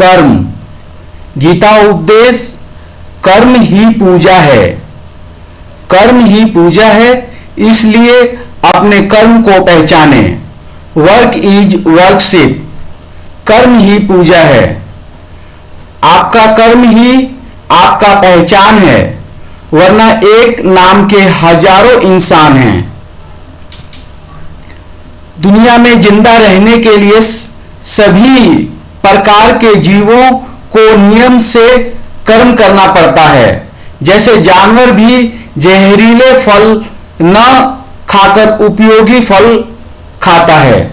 कर्म। गीता उपदेश कर्म ही पूजा है। कर्म ही पूजा है, इसलिए अपने कर्म को पहचाने। Work is worship. कर्म ही पूजा है। आपका कर्म ही आपका पहचान है, वरना एक नाम के हजारों इंसान हैं। दुनिया में जिंदा रहने के लिए सभी प्रकार के जीवों को नियम से कर्म करना पड़ता है। जैसे जानवर भी जहरीले फल न खाकर उपयोगी फल खाता है।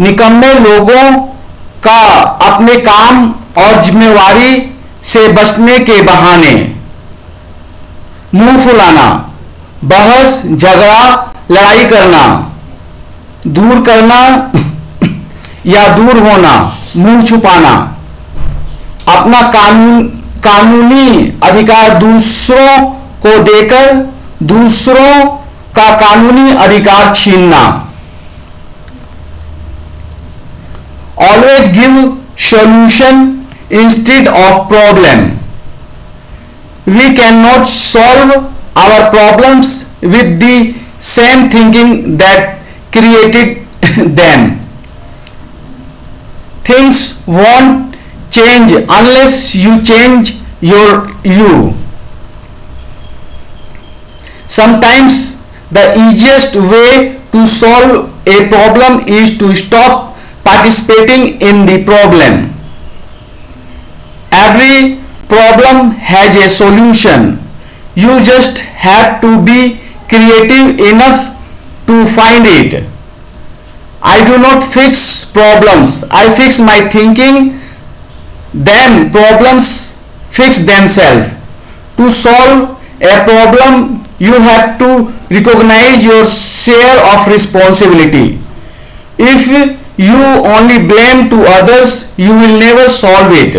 निकम्मे लोगों का अपने काम और जिम्मेवारी से बचने के बहाने मुंह फुलाना, बहस, झगड़ा, लड़ाई करना, दूर करना या दूर होना, मुंह छुपाना, अपना कानूनी अधिकार दूसरों को देकर दूसरों का कानूनी अधिकार छीनना। Always give solution instead of problem. We cannot solve our problems with the same thinking that created them. Things won't change unless you change you. Sometimes the easiest way to solve a problem is to stop participating in the problem. Every problem has a solution. You just have to be creative enough to find it. I do not fix problems. I fix my thinking. Then problems fix themselves. To solve a problem, you have to recognize your share of responsibility. If you only blame to others, you will never solve it.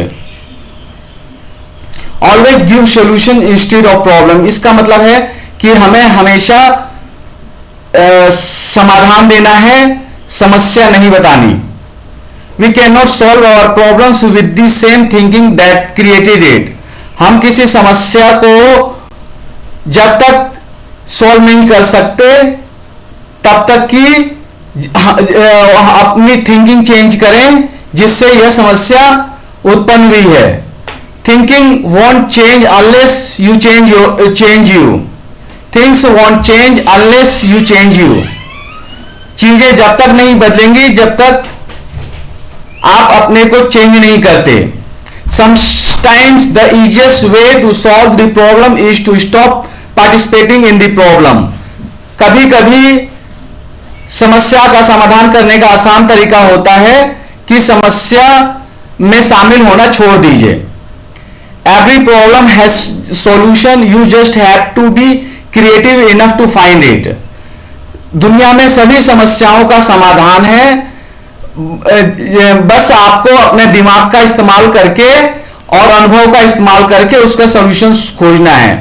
Always give solution instead of problem. इसका मतलब है कि हमें हमेशा समाधान देना है, समस्या नहीं बतानी। We cannot solve our problems with the same thinking that created it. हम किसी समस्या को जब तक सॉल्व नहीं कर सकते तब तक कि अपनी थिंकिंग चेंज करें जिससे यह समस्या उत्पन्न हुई है। Thinking want change unless you change you. Things want change unless you change you. चीजें जब तक नहीं बदलेंगी जब तक आप अपने को चेंज नहीं करते। Sometimes the easiest way to solve the problem is to stop participating in the problem. कभी कभी समस्या का समाधान करने का आसान तरीका होता है कि समस्या में शामिल होना छोड़ दीजिए। Every problem has solution. You just have to be creative enough to find it. दुनिया में सभी समस्याओं का समाधान है, बस आपको अपने दिमाग का इस्तेमाल करके और अनुभव का इस्तेमाल करके उसका सॉल्यूशन खोजना है।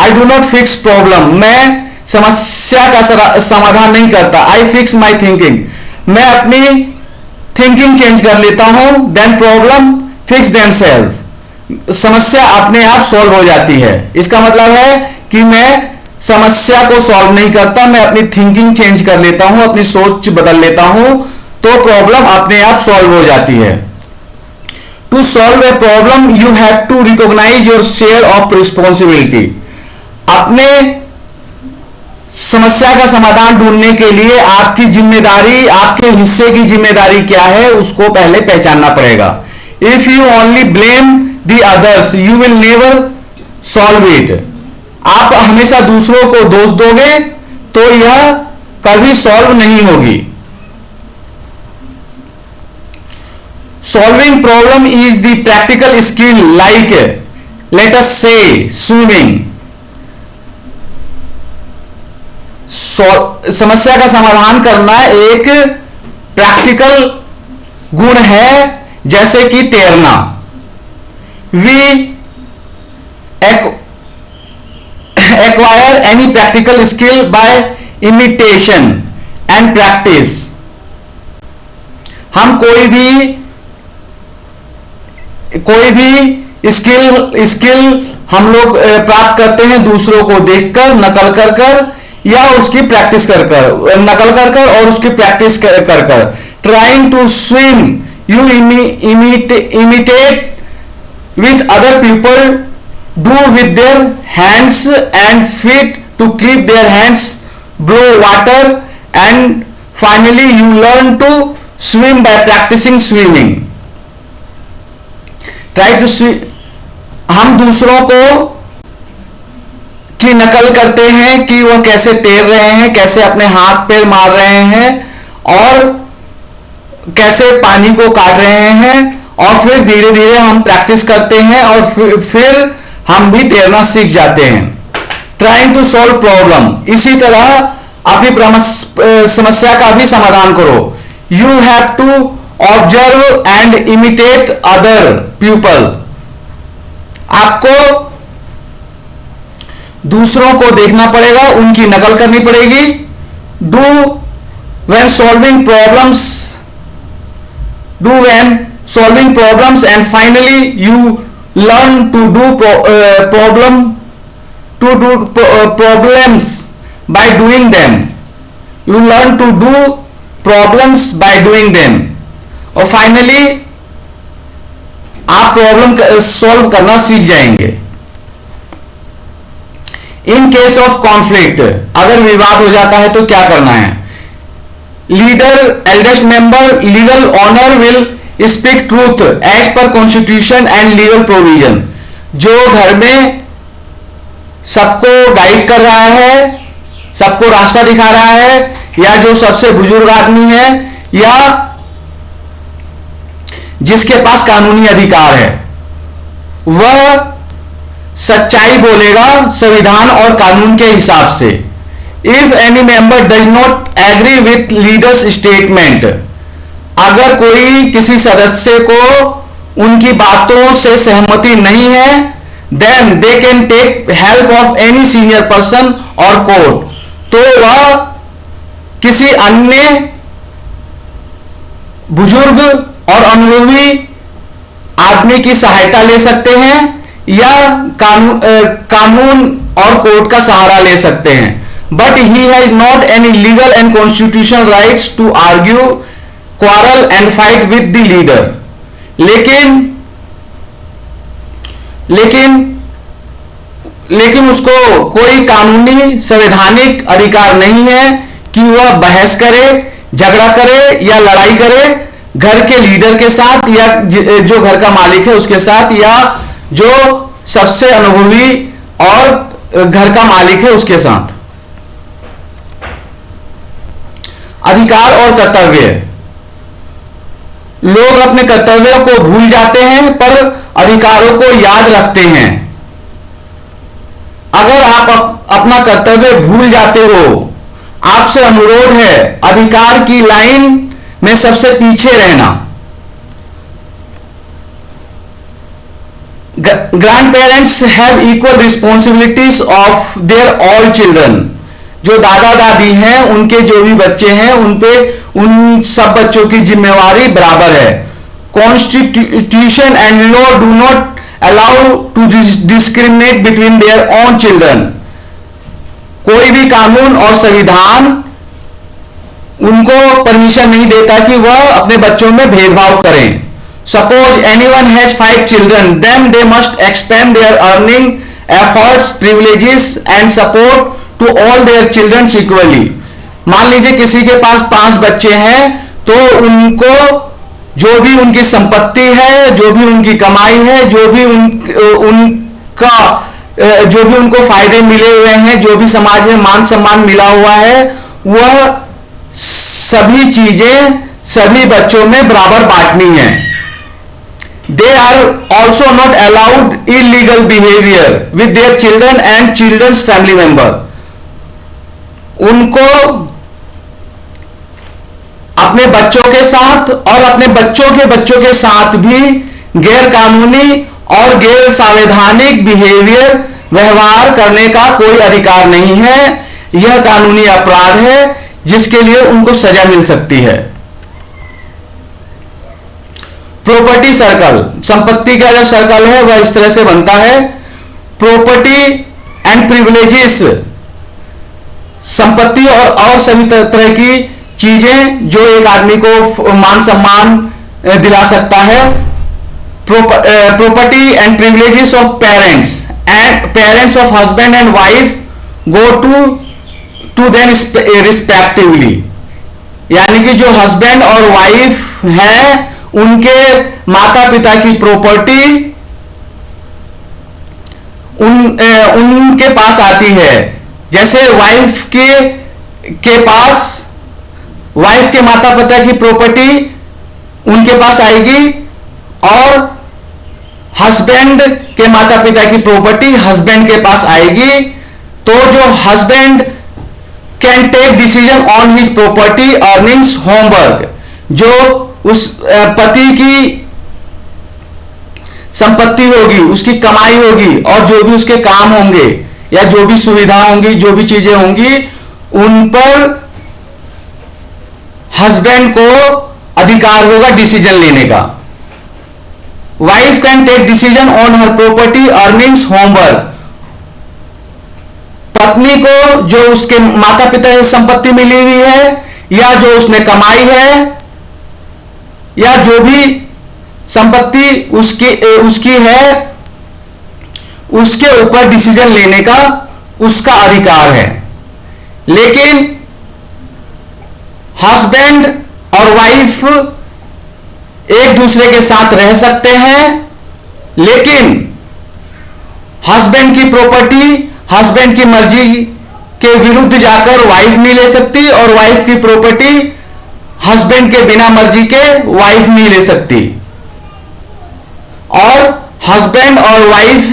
I do not fix problem. मैं समस्या का समाधान नहीं करता। I fix my thinking. मैं अपनी थिंकिंग चेंज कर लेता हूं। Then problem fix themselves. समस्या अपने आप सॉल्व हो जाती है। इसका मतलब है कि मैं समस्या को सॉल्व नहीं करता, मैं अपनी थिंकिंग चेंज कर लेता हूं, अपनी सोच बदल लेता हूं, तो प्रॉब्लम अपने आप सॉल्व हो जाती है। To solve a problem you have to recognise your share of responsibility. अपने समस्या का समाधान ढूंढने के लिए आपकी जिम्मेदारी, आपके हिस्से की जिम्मेदारी क्या है, उसको पहले पहचानना पड़ेगा। If you only blame the others you will never solve it. आप हमेशा दूसरों को दोष दोगे तो यह कभी सॉल्व नहीं होगी। Solving problem is the practical skill like let us से स्विमिंग। समस्या का समाधान करना एक प्रैक्टिकल गुण है, जैसे कि तैरना। We acquire any practical skill by imitation and practice. हम कोई भी कोई भी स्किल हम लोग प्राप्त करते हैं दूसरों को देखकर, नकल कर कर, या उसकी प्रैक्टिस कर कर, नकल कर कर और उसकी प्रैक्टिस कर कर। Trying to swim, you imitate with other people, do with their hands and feet to keep their hands below water, and finally you learn to swim by practicing swimming. Try to swim. हम दूसरों को की नकल करते हैं कि वह कैसे तैर रहे हैं, कैसे अपने हाथ पैर मार रहे हैं और कैसे पानी को काट रहे हैं, और फिर धीरे धीरे हम प्रैक्टिस करते हैं और फिर हम भी तैरना सीख जाते हैं। ट्राइंग टू सॉल्व प्रॉब्लम, इसी तरह अपनी समस्या का भी समाधान करो। You have to observe and imitate other people, आपको दूसरों को देखना पड़ेगा, उनकी नकल करनी पड़ेगी। Do when solving problems, and finally you learn to do problems by doing them. You learn to do problems by doing them, और फाइनली आप प्रॉब्लम सॉल्व करना सीख जाएंगे। इन केस ऑफ कॉन्फ्लिक्ट, अगर विवाद हो जाता है तो क्या करना है? Leader, eldest member, legal owner will speak truth as per constitution and legal provision. जो घर में सबको गाइड कर रहा है, सबको रास्ता दिखा रहा है, या जो सबसे बुजुर्ग आदमी है, या जिसके पास कानूनी अधिकार है, वह सच्चाई बोलेगा संविधान और कानून के हिसाब से। If any member does not agree with leader's statement, अगर कोई किसी सदस्य को उनकी बातों से सहमति नहीं है, then they can take help of any senior person और कोर्ट, तो वह किसी अन्य बुजुर्ग और अनुभवी आदमी की सहायता ले सकते हैं, या कानून और कोर्ट का सहारा ले सकते हैं। But he has not any legal and constitutional rights to argue, quarrel and fight with the leader. लेकिन उसको कोई कानूनी संवैधानिक अधिकार नहीं है कि वह बहस करे, झगड़ा करे या लड़ाई करे घर के लीडर के साथ, या जो घर का मालिक है उसके साथ, या जो सबसे अनुभवी और घर का मालिक है उसके साथ। अधिकार और कर्तव्य, लोग अपने कर्तव्यों को भूल जाते हैं पर अधिकारों को याद रखते हैं। अगर आप अपना कर्तव्य भूल जाते हो, आपसे अनुरोध है अधिकार की लाइन में सबसे पीछे रहना। Grand parents have equal responsibilities of their all children. जो दादा दादी हैं, उनके जो भी बच्चे हैं, उन सब बच्चों की जिम्मेवारी बराबर है। Constitution and law do not allow to discriminate between their own children. कोई भी कानून और संविधान उनको परमिशन नहीं देता कि वह अपने बच्चों में भेदभाव करें। Suppose anyone has 5 children, then they must expend their earning efforts, privileges and support to all their children equally. मान लीजिए किसी के पास 5 बच्चे हैं, तो उनको जो भी उनकी संपत्ति है, जो भी उनकी कमाई है, जो भी उनको फायदे मिले हुए हैं, जो भी समाज में मान सम्मान मिला हुआ है, वह सभी चीजें सभी बच्चों में बराबर बांटनी है। They are also not allowed illegal behaviour with their children and children's family member. उनको अपने बच्चों के साथ और अपने बच्चों के साथ भी गैर कानूनी और गैर संवैधानिक व्यवहार करने का कोई अधिकार नहीं है। यह कानूनी अपराध है जिसके लिए उनको सजा मिल सकती है। प्रॉपर्टी सर्कल, संपत्ति का जो सर्कल है वह इस तरह से बनता है। प्रॉपर्टी एंड प्रिविलेजेस, संपत्ति और सभी तरह की चीजें जो एक आदमी को मान सम्मान दिला सकता है। Property and privileges of parents of husband and wife go to them respectively, यानी कि जो हस्बैंड और वाइफ है उनके माता पिता की प्रॉपर्टी उनके पास आती है। जैसे वाइफ के माता पिता की प्रॉपर्टी उनके पास आएगी और हस्बैंड के माता पिता की प्रॉपर्टी हस्बैंड के पास आएगी। तो जो husband can take decision on his property earnings homework, जो उस पति की संपत्ति होगी, उसकी कमाई होगी और जो भी उसके काम होंगे या जो भी सुविधा होंगी, जो भी चीजें होंगी, उन पर हस्बैंड को अधिकार होगा डिसीजन लेने का। Wife can take decision on her property earnings homework, पत्नी को जो उसके माता पिता से संपत्ति मिली हुई है या जो उसने कमाई है या जो भी संपत्ति उसकी है, उसके ऊपर डिसीजन लेने का उसका अधिकार है। लेकिन हस्बैंड और वाइफ एक दूसरे के साथ रह सकते हैं, लेकिन हस्बैंड की प्रॉपर्टी हस्बैंड की मर्जी के विरुद्ध जाकर वाइफ नहीं ले सकती और वाइफ की प्रॉपर्टी हस्बैंड के बिना मर्जी के वाइफ नहीं ले सकती। और हस्बैंड और वाइफ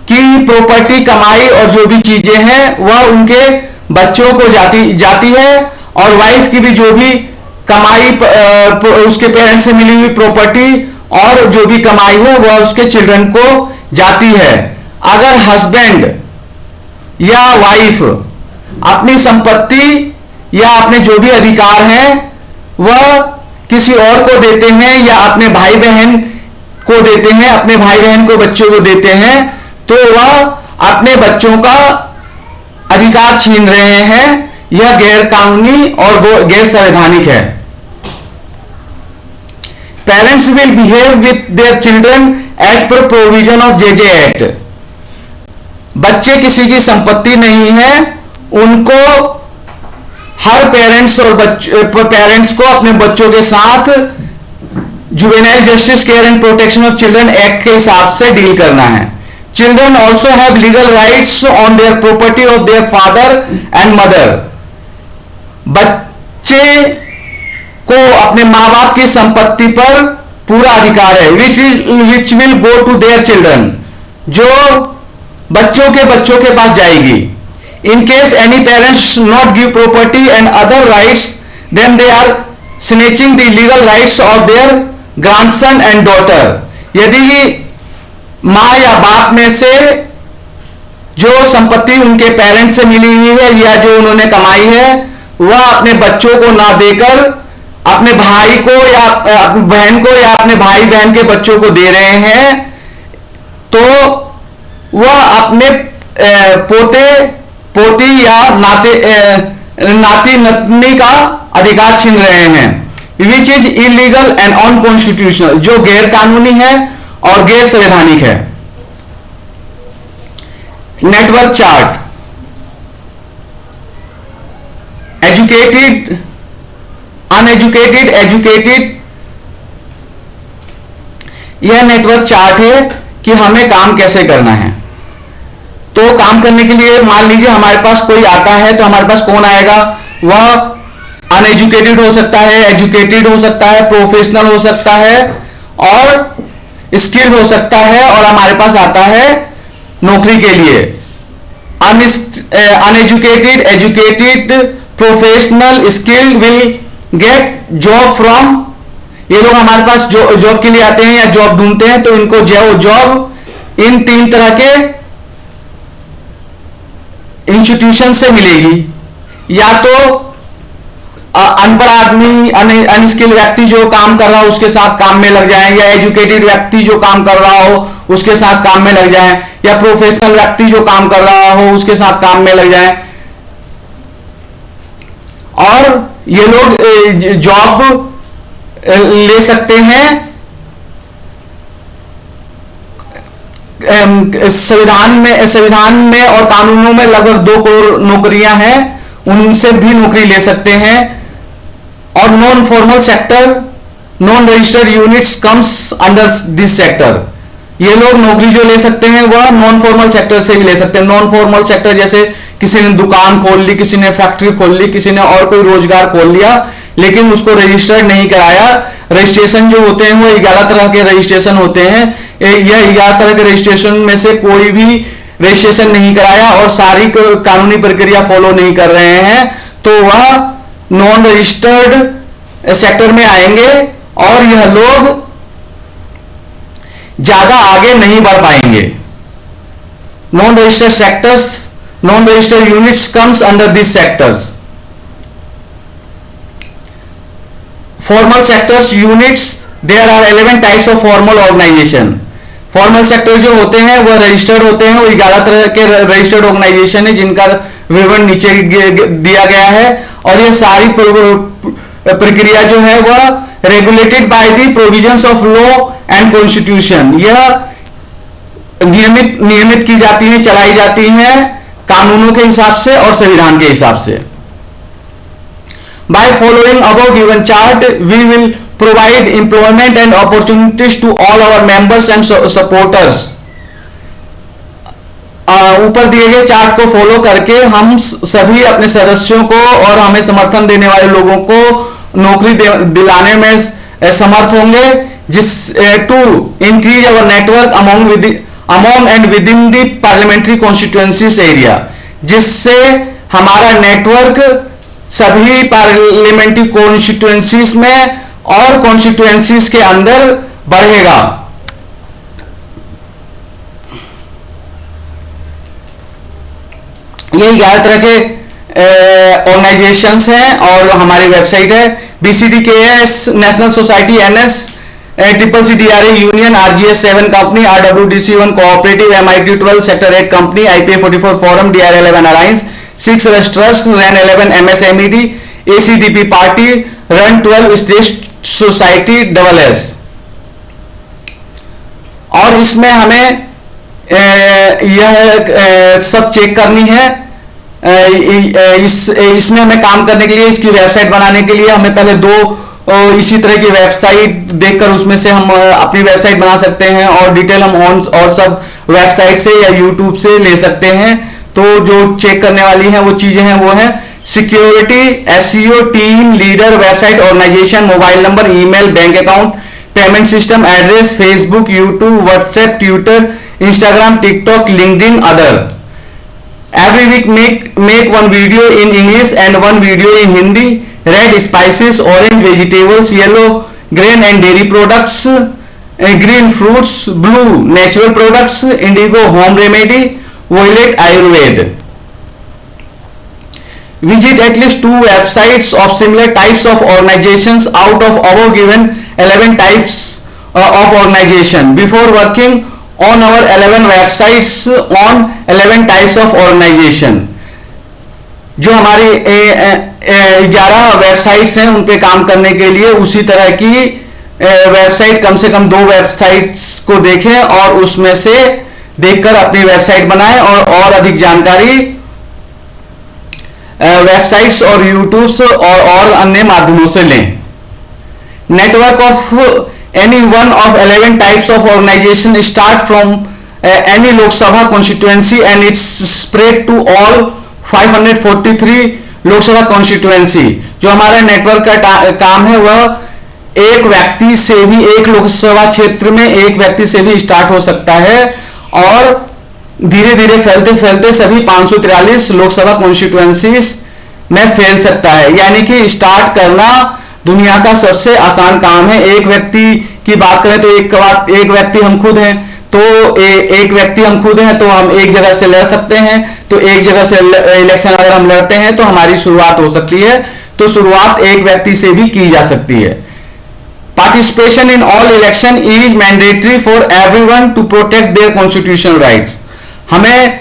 की प्रॉपर्टी, कमाई और जो भी चीजें हैं वह उनके बच्चों को जाती है और वाइफ की भी जो भी कमाई उसके पेरेंट्स से मिली हुई प्रॉपर्टी और जो भी कमाई है वह उसके चिल्ड्रन को जाती है। अगर हस्बैंड या वाइफ अपनी संपत्ति या अपने जो भी अधिकार हैं वह किसी और को देते हैं या अपने भाई बहन को देते हैं, अपने भाई बहन को बच्चों को देते हैं, तो वह अपने बच्चों का अधिकार छीन रहे हैं। यह गैर कानूनी और गैर संवैधानिक है। Parents will behave with their children as per provision of JJ act, बच्चे किसी की संपत्ति नहीं है, उनको हर पेरेंट्स को अपने बच्चों के साथ juvenile justice care and protection of children act के हिसाब से डील करना है। Children also have legal rights on their property of their father and mother, बच्चे को अपने मां बाप की संपत्ति पर पूरा अधिकार है। Which will go to their children, जो बच्चों के पास जाएगी। In case any parents not give property and other rights then they are snatching the legal rights of their grandson and daughter, यदि मां या बाप में से जो संपत्ति उनके पेरेंट्स से मिली हुई है या जो उन्होंने कमाई है वह अपने बच्चों को ना देकर अपने भाई को या अपनी बहन को या अपने भाई बहन के बच्चों को दे रहे हैं, तो वह अपने पोते पोती या नाती नतनी का अधिकार छीन रहे हैं। Which is illegal and unconstitutional, जो गैर कानूनी है और गैर संवैधानिक है। Network chart, educated, uneducated, educated, यह नेटवर्क चार्ट है कि हमें काम कैसे करना है। तो काम करने के लिए मान लीजिए हमारे पास कोई आता है, तो हमारे पास कौन आएगा, वह अनएजुकेटेड हो सकता है, एजुकेटेड हो सकता है, प्रोफेशनल हो सकता है और स्किल्ड हो सकता है, और हमारे पास आता है नौकरी के लिए। Uneducated, educated, professional, skilled will get job from, ये लोग हमारे पास जॉब के लिए आते हैं या जॉब ढूंढते हैं, तो इनको जॉब इन तीन तरह के इंस्टीट्यूशन से मिलेगी। या तो अनपढ़ आदमी, अनस्किल्ड व्यक्ति जो काम कर रहा हो उसके साथ काम में लग जाए, या एजुकेटेड व्यक्ति जो काम कर रहा हो उसके साथ काम में लग जाए, या प्रोफेशनल व्यक्ति जो काम कर रहा हो उसके साथ काम में लग जाए। और ये लोग जॉब ले सकते हैं। संविधान में और कानूनों में लगभग 2 करोड़ नौकरियां हैं, उनसे भी नौकरी ले सकते हैं। और non formal sector, non registered units comes under this sector. ये लोग नौकरी जो ले सकते हैं वह नॉन फॉर्मल सेक्टर से भी ले सकते हैं। नॉन फॉर्मल सेक्टर जैसे किसी ने दुकान खोल ली, किसी ने फैक्ट्री खोल ली, किसी ने और कोई रोजगार खोल लिया, लेकिन उसको रजिस्टर्ड नहीं कराया। रजिस्ट्रेशन जो होते हैं वो 11 तरह के रजिस्ट्रेशन होते हैं। यह 11 तरह के रजिस्ट्रेशन में से कोई भी रजिस्ट्रेशन नहीं कराया और सारी कानूनी प्रक्रिया फॉलो नहीं कर रहे हैं, तो वह नॉन रजिस्टर्ड सेक्टर में आएंगे और यह लोग ज्यादा आगे नहीं बढ़ पाएंगे। Non registered sectors, non registered units comes under this sectors. Formal sectors units, there are 11 types of formal organisation. Formal sector जो होते हैं वह रजिस्टर्ड होते हैं, वो 11 तरह के रजिस्टर्ड ऑर्गेनाइजेशन है जिनका विवरण नीचे दिया गया है। और यह सारी प्रक्रिया जो है वह regulated by the provisions of law and constitution. यह नियमित की जाती है, चलाई जाती है कानूनों के हिसाब से और संविधान के हिसाब से। By following above given chart, we will provide employment and opportunities to all our members and supporters. ऊपर दिए गए चार्ट को फॉलो करके हम सभी अपने सदस्यों को और हमें समर्थन देने वाले लोगों को नौकरी दिलाने में समर्थ होंगे, जिस to increase our network among and within the parliamentary constituencies area, जिससे हमारा नेटवर्क सभी पार्लियामेंट्री कॉन्स्टिट्यूएंसीज में और कॉन्स्टिट्यूएंसीज के अंदर बढ़ेगा। ये 11 तरह के ऑर्गेनाइजेशंस हैं और हमारी वेबसाइट है BCDKS, national society, NS, CCCDRA union, RGS 7 company, RWDC 1 cooperative, MIT 12 sector 8 company, IPA 44 forum, DR 11 alliance, 6 trust, RAN 11 MSMED, ACDP party, run 12 state society SS। और इसमें हमें यह सब चेक करनी है। इसमें हमें काम करने के लिए, इसकी वेबसाइट बनाने के लिए हमें पहले 2 इसी तरह की वेबसाइट देखकर उसमें से हम अपनी वेबसाइट बना सकते हैं और डिटेल हम और सब वेबसाइट से या यूट्यूब से ले सकते हैं। तो जो चेक करने वाली हैं वो चीजें हैं वो है security, SEO, team, leader, website, organisation, mobile number, email, bank account, payment system, address, Facebook, YouTube, WhatsApp, Twitter, Instagram, TikTok, LinkedIn, other. Every week make one video in English and one video in Hindi. Red spices, orange vegetables, yellow grain and dairy products, green fruits, blue natural products, indigo home remedy, violet Ayurved. Visit at least 2 websites of similar types of organizations out of above given 11 types of organization before working on our 11 websites on 11 types of organization। जो हमारी 11 websites हैं उन पे काम करने के लिए उसी तरह की वेबसाइट, कम से कम 2 वेबसाइट्स को देखें और उसमें से देखकर अपनी वेबसाइट बनाएं और अधिक जानकारी वेबसाइट्स और यूट्यूब्स और अन्य माध्यमों से लें। Network of any one of 11 types of organization start from any Lok Sabha constituency and it's spread to all 543 Lok Sabha constituency। जो हमारा नेटवर्क का काम है वह एक व्यक्ति से भी, एक लोकसभा क्षेत्र में एक व्यक्ति से भी स्टार्ट हो सकता है और धीरे धीरे फैलते फैलते सभी 543 लोकसभा कॉन्स्टिट्यूएंसीज में फैल सकता है। यानी कि स्टार्ट करना दुनिया का सबसे आसान काम है। एक व्यक्ति की बात करें तो एक व्यक्ति हम खुद हैं, तो एक व्यक्ति हम खुद हैं तो हम एक जगह से लड़ सकते हैं। तो एक जगह से इलेक्शन अगर हम लड़ते हैं तो हमारी शुरुआत हो सकती है। तो शुरुआत एक व्यक्ति से भी की जा सकती है। Participation in all election is mandatory for everyone to protect their constitutional rights. हमें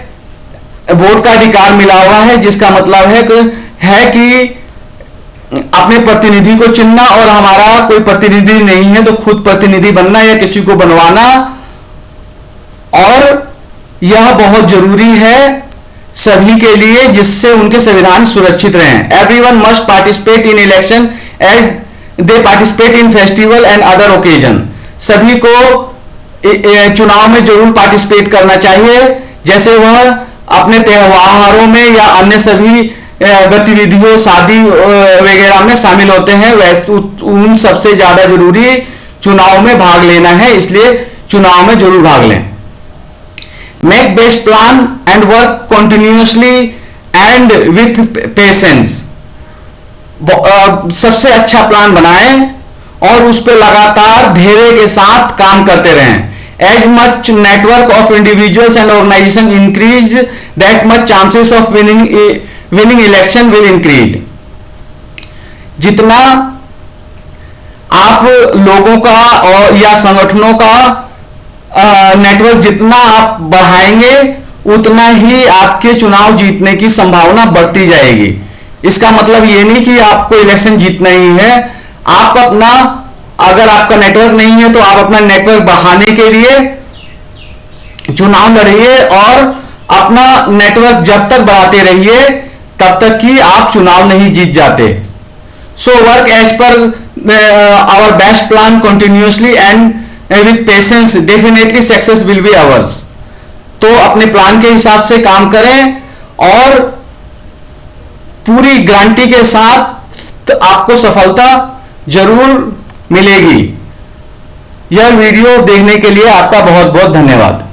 वोट का अधिकार मिला हुआ है, जिसका मतलब है कि अपने प्रतिनिधि को चुनना, और हमारा कोई प्रतिनिधि नहीं है तो खुद प्रतिनिधि बनना या किसी को बनवाना, और यह बहुत जरूरी है सभी के लिए, जिससे उनके संविधान सुरक्षित रहें। Everyone must participate in election as they participate in festival and other occasion. सभी को चुनाव में जरूर पार्टिसिपेट करना चाहिए, जैसे वह अपने त्योहारों में या अन्य सभी गतिविधियों, शादी वगैरह में शामिल होते हैं, वैसे उन सबसे ज्यादा जरूरी चुनाव में भाग लेना है, इसलिए चुनाव में जरूर भाग लें। Make best plan and work continuously and with patience. सबसे अच्छा प्लान बनाएं और उस पर लगातार धैर्य के साथ काम करते रहें। As much network of individuals and organisation increase, that much chances of winning election will increase. जितना आप लोगों का और या संगठनों का नेटवर्क जितना आप बढ़ाएंगे, उतना ही आपके चुनाव जीतने की संभावना बढ़ती जाएगी। इसका मतलब ये नहीं कि आपको इलेक्शन जीतना ही है, आप अपना, अगर आपका नेटवर्क नहीं है तो आप अपना नेटवर्क बढ़ाने के लिए चुनाव लड़िए, और अपना नेटवर्क जब तक बढ़ाते रहिए तब तक कि आप चुनाव नहीं जीत जाते। So work as per our best plan continuously and with patience, definitely success will be ours. तो अपने प्लान के हिसाब से काम करें और पूरी गारंटी के साथ आपको सफलता जरूर मिलेगी। यह वीडियो देखने के लिए आपका बहुत बहुत धन्यवाद।